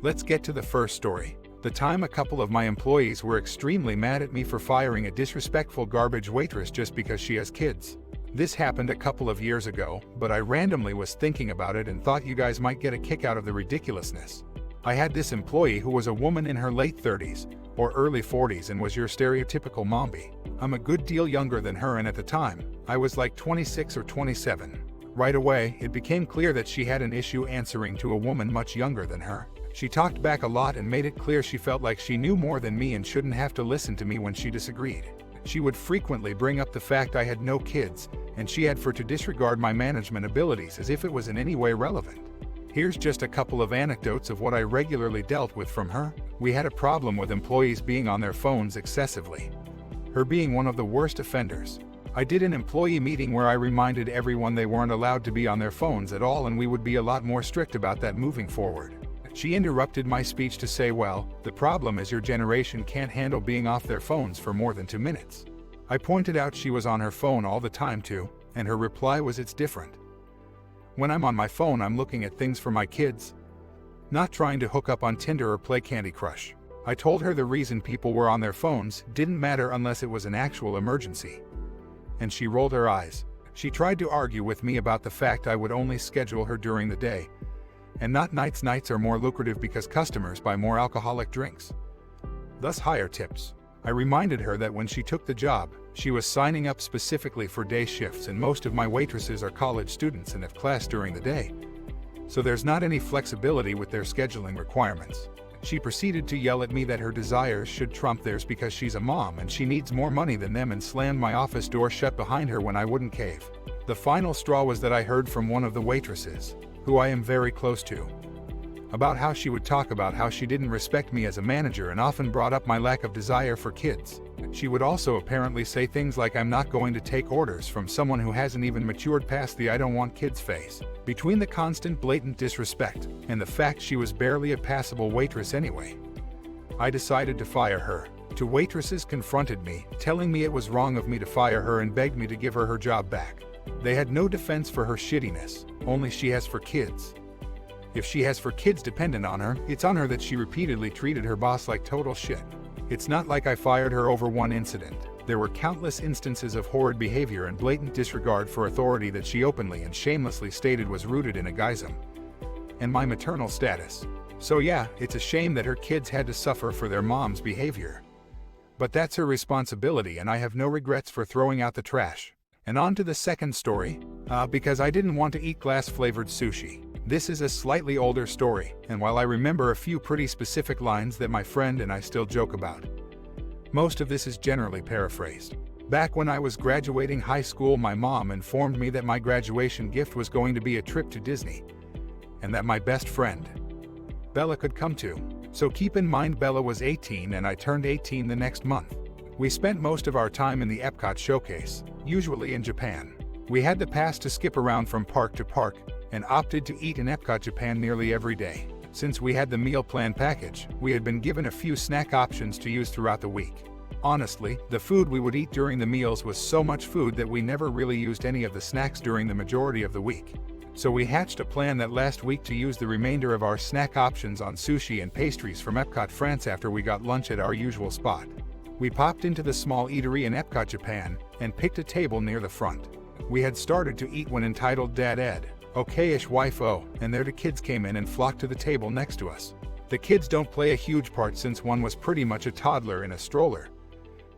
Let's get to the first story. The time a couple of my employees were extremely mad at me for firing a disrespectful garbage waitress just because she has kids. This happened a couple of years ago, but I randomly was thinking about it and thought you guys might get a kick out of the ridiculousness. I had this employee who was a woman in her late 30s or early 40s and was your stereotypical mommy. I'm a good deal younger than her, and at the time, I was like 26 or 27. Right away, it became clear that she had an issue answering to a woman much younger than her. She talked back a lot and made it clear she felt like she knew more than me and shouldn't have to listen to me when she disagreed. She would frequently bring up the fact I had no kids, and she had to disregard my management abilities as if it was in any way relevant. Here's just a couple of anecdotes of what I regularly dealt with from her. We had a problem with employees being on their phones excessively. Her being one of the worst offenders. I did an employee meeting where I reminded everyone they weren't allowed to be on their phones at all, and we would be a lot more strict about that moving forward. She interrupted my speech to say, well, the problem is your generation can't handle being off their phones for more than 2 minutes. I pointed out she was on her phone all the time too, and her reply was, it's different. When I'm on my phone, I'm looking at things for my kids, not trying to hook up on Tinder or play Candy Crush. I told her the reason people were on their phones didn't matter unless it was an actual emergency. And she rolled her eyes. She tried to argue with me about the fact I would only schedule her during the day, and not nights. Nights are more lucrative because customers buy more alcoholic drinks, thus higher tips. I reminded her that when she took the job, she was signing up specifically for day shifts, and most of my waitresses are college students and have class during the day, so there's not any flexibility with their scheduling requirements. She proceeded to yell at me that her desires should trump theirs because she's a mom and she needs more money than them, and slammed my office door shut behind her when I wouldn't cave. The final straw was that I heard from one of the waitresses, who I am very close to, about how she would talk about how she didn't respect me as a manager and often brought up my lack of desire for kids. She would also apparently say things like, I'm not going to take orders from someone who hasn't even matured past the I don't want kids phase. Between the constant blatant disrespect and the fact she was barely a passable waitress anyway, I decided to fire her. Two waitresses confronted me, telling me it was wrong of me to fire her and begged me to give her job back. They had no defense for her shittiness, only she has for kids. If she has for kids dependent on her, it's on her that she repeatedly treated her boss like total shit. It's not like I fired her over one incident. There were countless instances of horrid behavior and blatant disregard for authority that she openly and shamelessly stated was rooted in ageism and my maternal status. So yeah, it's a shame that her kids had to suffer for their mom's behavior. But that's her responsibility, and I have no regrets for throwing out the trash. And on to the second story, because I didn't want to eat glass-flavored sushi. This is a slightly older story, and while I remember a few pretty specific lines that my friend and I still joke about, most of this is generally paraphrased. Back when I was graduating high school, my mom informed me that my graduation gift was going to be a trip to Disney, and that my best friend, Bella, could come too. So keep in mind Bella was 18 and I turned 18 the next month. We spent most of our time in the Epcot showcase, usually in Japan. We had the pass to skip around from park to park, and opted to eat in Epcot Japan nearly every day. Since we had the meal plan package, we had been given a few snack options to use throughout the week. Honestly, the food we would eat during the meals was so much food that we never really used any of the snacks during the majority of the week. So we hatched a plan that last week to use the remainder of our snack options on sushi and pastries from Epcot France after we got lunch at our usual spot. We popped into the small eatery in Epcot Japan and picked a table near the front. We had started to eat when entitled Dad Ed, okay-ish wife O, and there the kids came in and flocked to the table next to us. The kids don't play a huge part since one was pretty much a toddler in a stroller,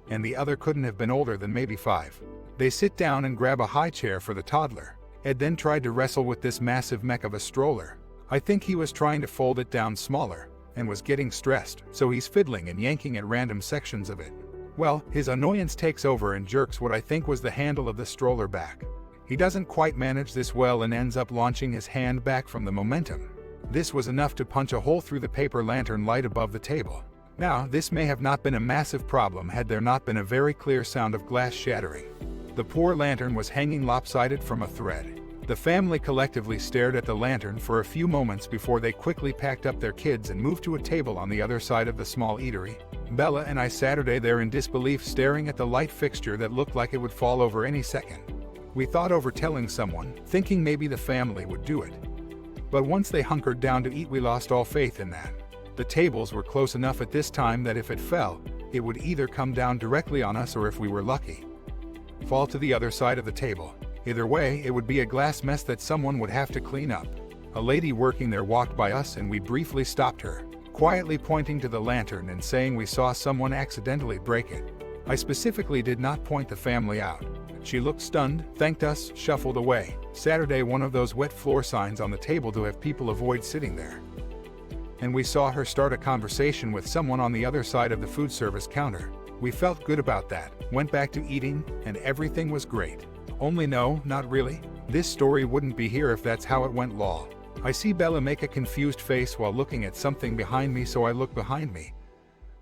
and the other couldn't have been older than maybe 5. They sit down and grab a high chair for the toddler. Ed then tried to wrestle with this massive mech of a stroller. I think he was trying to fold it down smaller, and was getting stressed, so he's fiddling and yanking at random sections of it. Well, his annoyance takes over and jerks what I think was the handle of the stroller back. He doesn't quite manage this well and ends up launching his hand back from the momentum. This was enough to punch a hole through the paper lantern light above the table. Now, this may have not been a massive problem had there not been a very clear sound of glass shattering. The poor lantern was hanging lopsided from a thread. The family collectively stared at the lantern for a few moments before they quickly packed up their kids and moved to a table on the other side of the small eatery. Bella and I sat there in disbelief, staring at the light fixture that looked like it would fall over any second. We thought over telling someone, thinking maybe the family would do it. But once they hunkered down to eat, we lost all faith in that. The tables were close enough at this time that if it fell, it would either come down directly on us or, if we were lucky, fall to the other side of the table. Either way, it would be a glass mess that someone would have to clean up. A lady working there walked by us and we briefly stopped her, quietly pointing to the lantern and saying we saw someone accidentally break it. I specifically did not point the family out. She looked stunned, thanked us, shuffled away. Saturday, one of those wet floor signs on the table to have people avoid sitting there. And we saw her start a conversation with someone on the other side of the food service counter. We felt good about that, went back to eating, and everything was great. Only no, not really. This story wouldn't be here if that's how it went, lol. I see Bella make a confused face while looking at something behind me, so I look behind me,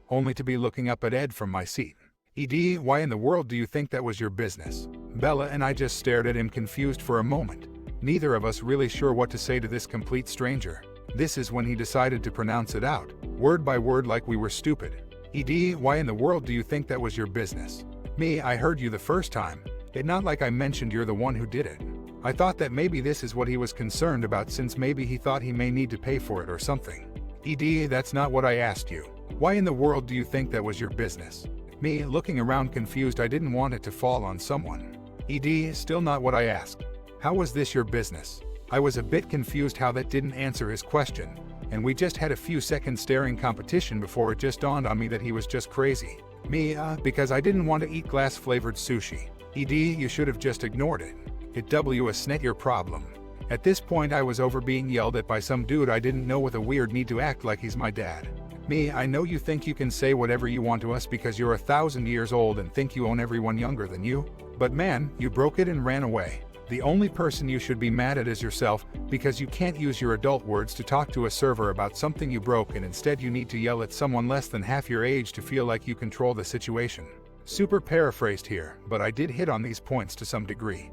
only to be looking up at Ed from my seat. Ed, why in the world do you think that was your business? Bella and I just stared at him confused for a moment, neither of us really sure what to say to this complete stranger. This is when he decided to pronounce it out, word by word, like we were stupid. Ed, why in the world do you think that was your business? Me, I heard you the first time. It not like I mentioned you're the one who did it. I thought that maybe this is what he was concerned about, since maybe he thought he may need to pay for it or something. Ed, that's not what I asked you. Why in the world do you think that was your business? Me, looking around confused, I didn't want it to fall on someone. Ed, still not what I asked. How was this your business? I was a bit confused how that didn't answer his question, and we just had a few seconds staring competition before it just dawned on me that he was just crazy. Me, because I didn't want to eat glass-flavored sushi. Ed, you should have just ignored it. It was not your problem. At this point I was over being yelled at by some dude I didn't know with a weird need to act like he's my dad. Me, I know you think you can say whatever you want to us because you're 1,000 years old and think you own everyone younger than you, but man, you broke it and ran away. The only person you should be mad at is yourself, because you can't use your adult words to talk to a server about something you broke, and instead you need to yell at someone less than half your age to feel like you control the situation. Super paraphrased here, but I did hit on these points to some degree.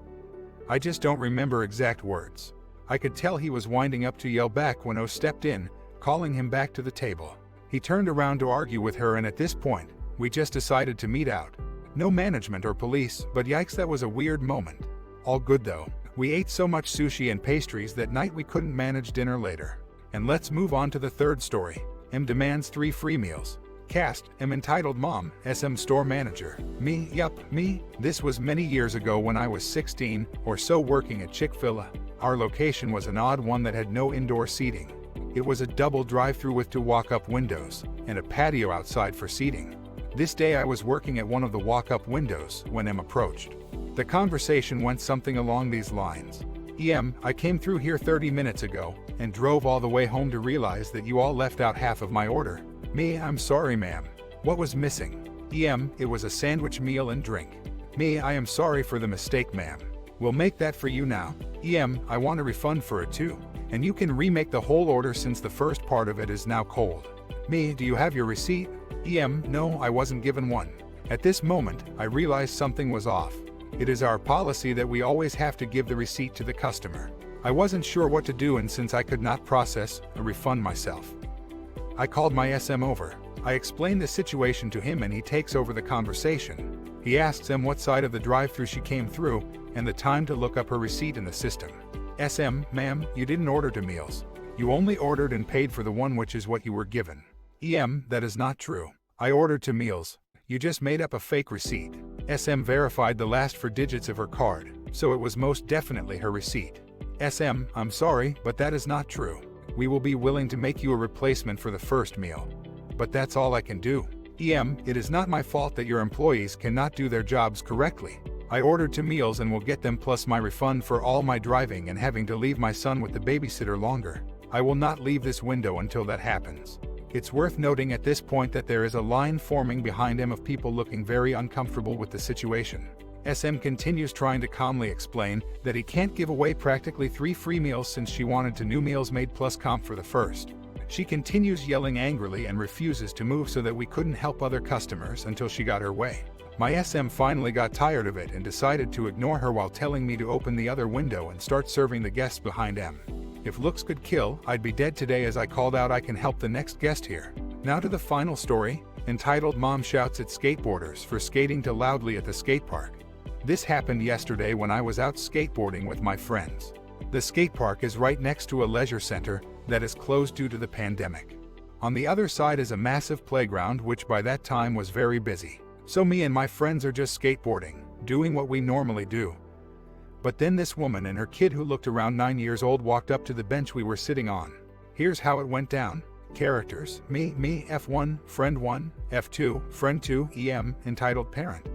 I just don't remember exact words. I could tell he was winding up to yell back when O stepped in, calling him back to the table. He turned around to argue with her, and at this point, we just decided to meet out. No management or police, but yikes, that was a weird moment. All good though. We ate so much sushi and pastries that night we couldn't manage dinner later. And let's move on to the third story. M demands 3 free meals. Cast, M entitled Mom, SM store manager. Me, yup, me. This was many years ago when I was 16 or so working at Chick-fil-A. Our location was an odd one that had no indoor seating. It was a double drive-through with 2 walk-up windows and a patio outside for seating. This day I was working at one of the walk-up windows when M approached. The conversation went something along these lines. EM, I came through here 30 minutes ago and drove all the way home to realize that you all left out half of my order. Me, I'm sorry ma'am. What was missing? EM, it was a sandwich, meal and drink. Me, I am sorry for the mistake ma'am. We'll make that for you now. EM, I want a refund for it too. And you can remake the whole order since the first part of it is now cold. Me, do you have your receipt? EM, no, I wasn't given one. At this moment, I realized something was off. It is our policy that we always have to give the receipt to the customer. I wasn't sure what to do, and since I could not process a refund myself, I called my SM over. I explained the situation to him and he takes over the conversation. He asks them what side of the drive-thru she came through and the time to look up her receipt in the system. SM, ma'am, you didn't order 2 meals. You only ordered and paid for the one, which is what you were given. EM, that is not true. I ordered 2 meals. You just made up a fake receipt. SM verified the last 4 digits of her card, so it was most definitely her receipt. SM, I'm sorry, but that is not true. We will be willing to make you a replacement for the first meal, but that's all I can do. EM, it is not my fault that your employees cannot do their jobs correctly. I ordered 2 meals and will get them plus my refund for all my driving and having to leave my son with the babysitter longer. I will not leave this window until that happens. It's worth noting at this point that there is a line forming behind him of people looking very uncomfortable with the situation. SM continues trying to calmly explain that he can't give away practically 3 free meals since she wanted 2 new meals made plus comp for the first. She continues yelling angrily and refuses to move so that we couldn't help other customers until she got her way. My SM finally got tired of it and decided to ignore her while telling me to open the other window and start serving the guests behind M. If looks could kill, I'd be dead today as I called out I can help the next guest here. Now to the final story, entitled Mom Shouts at Skateboarders for Skating Too Loudly at the Skatepark. This happened yesterday when I was out skateboarding with my friends. The skatepark is right next to a leisure center that is closed due to the pandemic. On the other side is a massive playground which by that time was very busy. So me and my friends are just skateboarding, doing what we normally do. But then this woman and her kid who looked around 9 years old walked up to the bench we were sitting on. Here's how it went down. Characters: me, F1, friend 1, F2, friend 2, EM, entitled parent.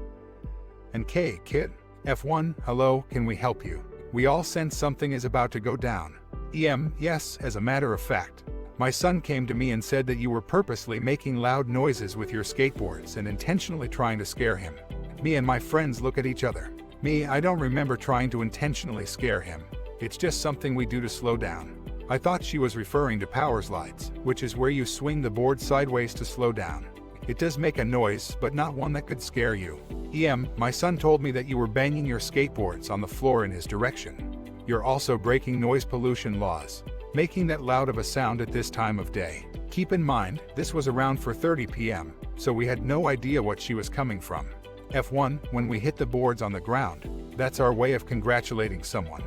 And K, kid. F1, hello, can we help you? We all sense something is about to go down. EM, yes, as a matter of fact. My son came to me and said that you were purposely making loud noises with your skateboards and intentionally trying to scare him. Me and my friends look at each other. Me, I don't remember trying to intentionally scare him. It's just something we do to slow down. I thought she was referring to power slides, which is where you swing the board sideways to slow down. It does make a noise, but not one that could scare you. EM, my son told me that you were banging your skateboards on the floor in his direction. You're also breaking noise pollution laws, making that loud of a sound at this time of day. Keep in mind, this was around 4:30 p.m., so we had no idea what she was coming from. F1, when we hit the boards on the ground, that's our way of congratulating someone,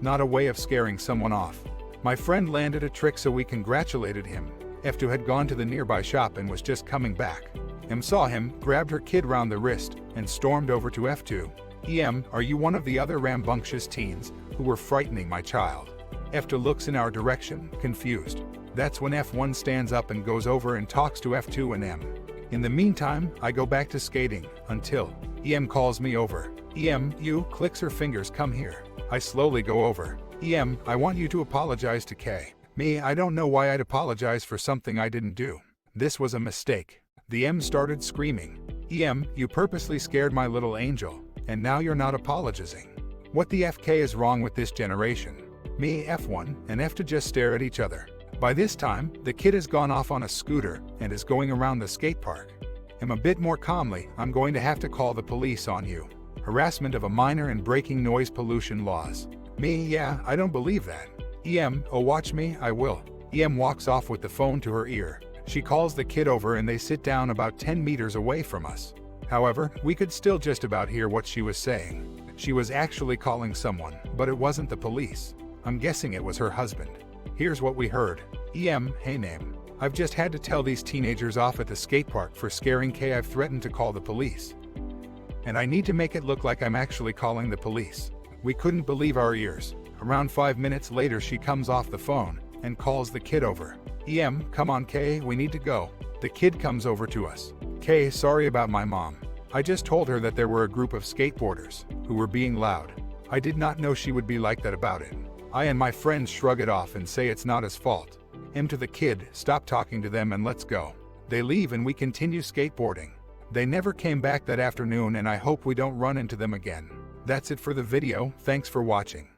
not a way of scaring someone off. My friend landed a trick, so we congratulated him. F2 had gone to the nearby shop and was just coming back. M saw him, grabbed her kid round the wrist, and stormed over to F2. EM, are you one of the other rambunctious teens who were frightening my child? F2 looks in our direction, confused. That's when F1 stands up and goes over and talks to F2 and M. In the meantime, I go back to skating, until EM calls me over. EM, you, clicks her fingers, come here. I slowly go over. EM, I want you to apologize to K. Me, I don't know why I'd apologize for something I didn't do. This was a mistake. The M started screaming. EM, you purposely scared my little angel, and now you're not apologizing. What the FK is wrong with this generation? Me, F1, and F2 just stare at each other. By this time, the kid has gone off on a scooter and is going around the skate park. I'm a bit more calmly, I'm going to have to call the police on you. Harassment of a minor and breaking noise pollution laws. Me, yeah, I don't believe that. EM, oh watch me, I will. EM walks off with the phone to her ear. She calls the kid over and they sit down about 10 meters away from us. However, we could still just about hear what she was saying. She was actually calling someone, but it wasn't the police. I'm guessing it was her husband. Here's what we heard. EM, hey name. I've just had to tell these teenagers off at the skate park for scaring K. I've threatened to call the police. And I need to make it look like I'm actually calling the police. We couldn't believe our ears. Around 5 minutes later she comes off the phone and calls the kid over. EM, come on K, we need to go. The kid comes over to us. K, sorry about my mom. I just told her that there were a group of skateboarders who were being loud. I did not know she would be like that about it. I and my friends shrug it off and say it's not his fault. M to the kid, stop talking to them and let's go. They leave and we continue skateboarding. They never came back that afternoon and I hope we don't run into them again. That's it for the video, thanks for watching.